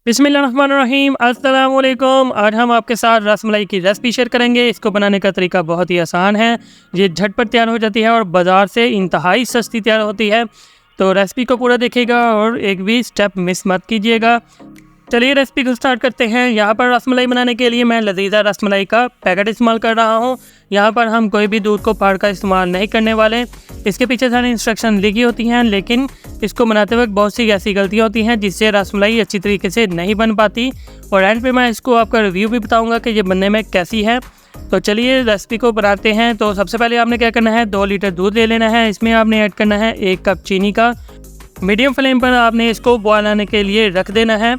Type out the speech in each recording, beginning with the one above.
बिस्मिल्लाहिर्रहमानिर्रहीम, अस्सलाम वालेकुम। आज हम आपके साथ रसमलाई की रेसिपी शेयर करेंगे। इसको बनाने का तरीका बहुत ही आसान है। ये झटपट तैयार हो जाती है और बाज़ार से इंतहाई सस्ती तैयार होती है। तो रेसिपी को पूरा देखिएगा और एक भी स्टेप मिस मत कीजिएगा। चलिए रेसिपी को स्टार्ट करते हैं। यहाँ पर रसमलाई बनाने के लिए मैं लजीज़ा रसमलाई का पैकेट इस्तेमाल कर रहा हूँ। यहाँ पर हम कोई भी दूध को फाड़ कर इस्तेमाल नहीं करने वाले। इसके पीछे सारी इंस्ट्रक्शन लिखी होती हैं, लेकिन इसको बनाते वक्त बहुत सी ऐसी गलतियाँ होती हैं जिससे रसमलाई अच्छी तरीके से नहीं बन पाती। और एंड पे मैं इसको आपका रिव्यू भी बताऊँगा कि ये बनने में कैसी है। तो चलिए रेसिपी को बनाते हैं। तो सबसे पहले आपने क्या करना है, 2 लीटर दूध ले लेना है। इसमें आपने ऐड करना है 1 कप चीनी का। मीडियम फ्लेम पर आपने इसको बॉयल आने के लिए रख देना है।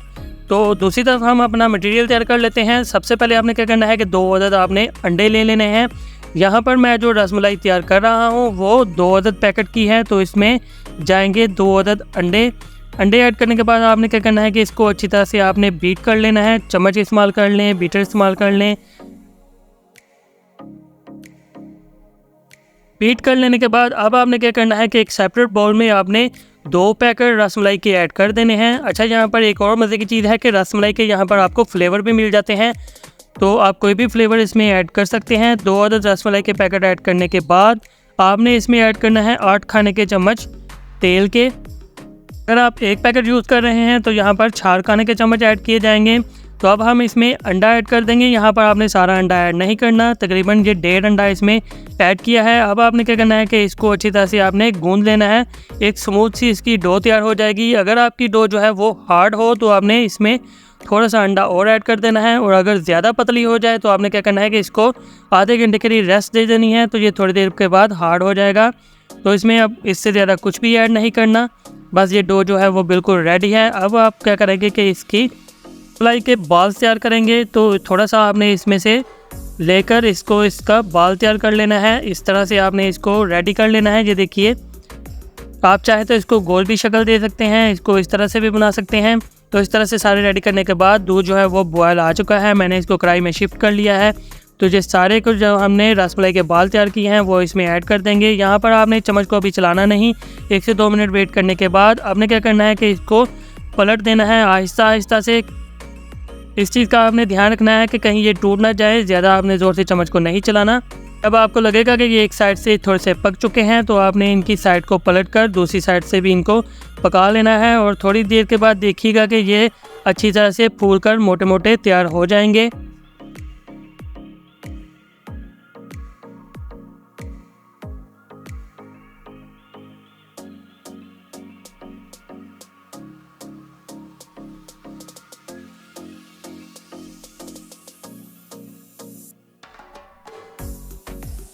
तो दूसरी तरफ हम अपना मटेरियल तैयार कर लेते हैं। सबसे पहले आपने क्या करना है कि 2 अदद आपने अंडे ले लेने हैं। यहाँ पर मैं जो रसमलाई तैयार कर रहा हूँ वो 2 अदद पैकेट की है, तो इसमें जाएंगे 2 अदद अंडे। अंडे ऐड करने के बाद आपने क्या करना है कि इसको अच्छी तरह से आपने बीट कर लेना है। चम्मच इस्तेमाल कर लें, बीटर इस्तेमाल कर लें। बीट कर लेने के बाद अब आपने क्या करना है कि एक सेपरेट बाउल में आपने 2 पैकेट रसमलाई के ऐड कर देने हैं। अच्छा, यहाँ पर एक और मज़े की चीज़ है कि रसमलाई के यहाँ पर आपको फ्लेवर भी मिल जाते हैं, तो आप कोई भी फ्लेवर इसमें ऐड कर सकते हैं। 2 अदद रसमलाई के पैकेट ऐड करने के बाद आपने इसमें ऐड करना है 8 खाने के चम्मच तेल के। अगर आप 1 पैकेट यूज़ कर रहे हैं तो यहाँ पर 4 खाने के चम्मच ऐड किए जाएंगे। तो अब हम इसमें अंडा ऐड कर देंगे। यहाँ पर आपने सारा अंडा ऐड नहीं करना, तकरीबन ये 1.5 अंडा इसमें ऐड किया है। अब आपने क्या करना है कि इसको अच्छी तरह से आपने गूंद लेना है। एक स्मूथ सी इसकी डो तैयार हो जाएगी। अगर आपकी डो जो है वो हार्ड हो तो आपने इसमें थोड़ा सा अंडा और ऐड कर देना है, और अगर ज़्यादा पतली हो जाए तो आपने क्या करना है कि इसको आधे घंटे के लिए रेस्ट दे देनी है। तो ये थोड़ी देर के बाद हार्ड हो जाएगा। तो इसमें अब इससे ज़्यादा कुछ भी ऐड नहीं करना, बस ये डो जो है वो बिल्कुल रेडी है। अब आप क्या करेंगे कि इसकी रसमलाई के बाल्स तैयार करेंगे। तो थोड़ा सा आपने इसमें से लेकर इसका बाल तैयार कर लेना है। इस तरह से आपने इसको रेडी कर लेना है। ये देखिए, आप चाहे तो इसको गोल भी शक्ल दे सकते हैं, इसको इस तरह से भी बना सकते हैं। तो इस तरह से सारे रेडी करने के बाद दूध जो है वो बॉयल आ चुका है। मैंने इसको कढ़ाई में शिफ्ट कर लिया है। तो ये सारे कुछ जो हमने रसमलाई के बाल तैयार किए हैं वो इसमें ऐड कर देंगे। यहाँ पर आपने चम्मच को अभी चलाना नहीं। 1 से 2 मिनट वेट करने के बाद आपने क्या करना है कि इसको पलट देना है आहिस्ता आहिस्ता से। इस चीज़ का आपने ध्यान रखना है कि कहीं ये टूट ना जाए। ज़्यादा आपने ज़ोर से चम्मच को नहीं चलाना। अब आपको लगेगा कि ये एक साइड से थोड़े से पक चुके हैं, तो आपने इनकी साइड को पलट कर दूसरी साइड से भी इनको पका लेना है। और थोड़ी देर के बाद देखिएगा कि ये अच्छी तरह से फूल कर मोटे मोटे तैयार हो जाएंगे।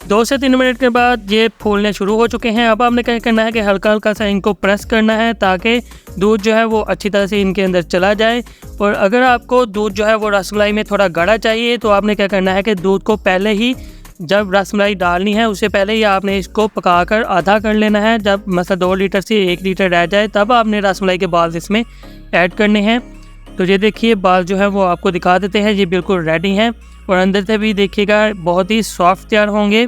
दो से 3 मिनट के बाद ये फूलने शुरू हो चुके हैं। अब आपने क्या करना है कि हल्का हल्का सा इनको प्रेस करना है ताकि दूध जो है वो अच्छी तरह से इनके अंदर चला जाए। और अगर आपको दूध जो है वो रसमलाई में थोड़ा गाढ़ा चाहिए तो आपने क्या करना है कि दूध को पहले ही, जब रसमलाई डालनी है उससे पहले ही आपने इसको पकाकर आधा कर लेना है। जब मतलब 2 लीटर से 1 लीटर रह जाए तब आपने रसमलाई के बाल इसमें ऐड करने हैं। तो ये देखिए, बाल जो है वो आपको दिखा देते हैं, ये बिल्कुल रेडी हैं। और अंदर से भी देखिएगा बहुत ही सॉफ्ट तैयार होंगे।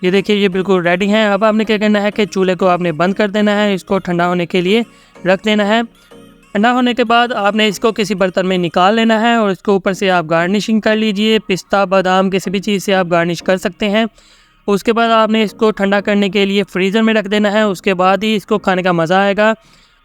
ये देखिए, ये बिल्कुल रेडी हैं। अब आपने क्या करना है कि चूल्हे को आपने बंद कर देना है, इसको ठंडा होने के लिए रख देना है। ठंडा होने के बाद आपने इसको किसी बर्तन में निकाल लेना है और इसको ऊपर से आप गार्निशिंग कर लीजिए। पिस्ता, बादाम, किसी भी चीज़ से आप गार्निश कर सकते हैं। उसके बाद आपने इसको ठंडा करने के लिए फ्रीज़र में रख देना है। उसके बाद ही इसको खाने का मज़ा आएगा।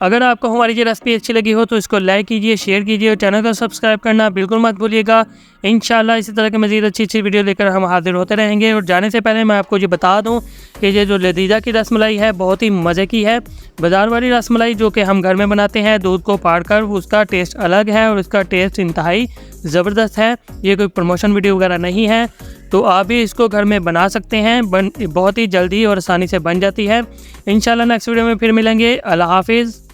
अगर आपको हमारी ये रेसिपी अच्छी लगी हो तो इसको लाइक कीजिए, शेयर कीजिए और चैनल को सब्सक्राइब करना बिल्कुल मत भूलिएगा। इंशाल्लाह इसी तरह के मज़ीद अच्छी वीडियो लेकर हम हाजिर होते रहेंगे। और जाने से पहले मैं आपको ये बता दूं कि ये जो लजीज़ा की रसमलाई है बहुत ही मज़े की है। बाज़ार वाली रसमलाई जो कि हम घर में बनाते हैं दूध को फाड़ कर, उसका टेस्ट अलग है और उसका टेस्ट इंतहाई ज़बरदस्त है। ये कोई प्रमोशन वीडियो वगैरह नहीं है। तो आप भी इसको घर में बना सकते हैं। बहुत ही जल्दी और आसानी से बन जाती है। इंशाल्लाह नेक्स्ट वीडियो में फिर मिलेंगे। अल्लाह हाफिज़।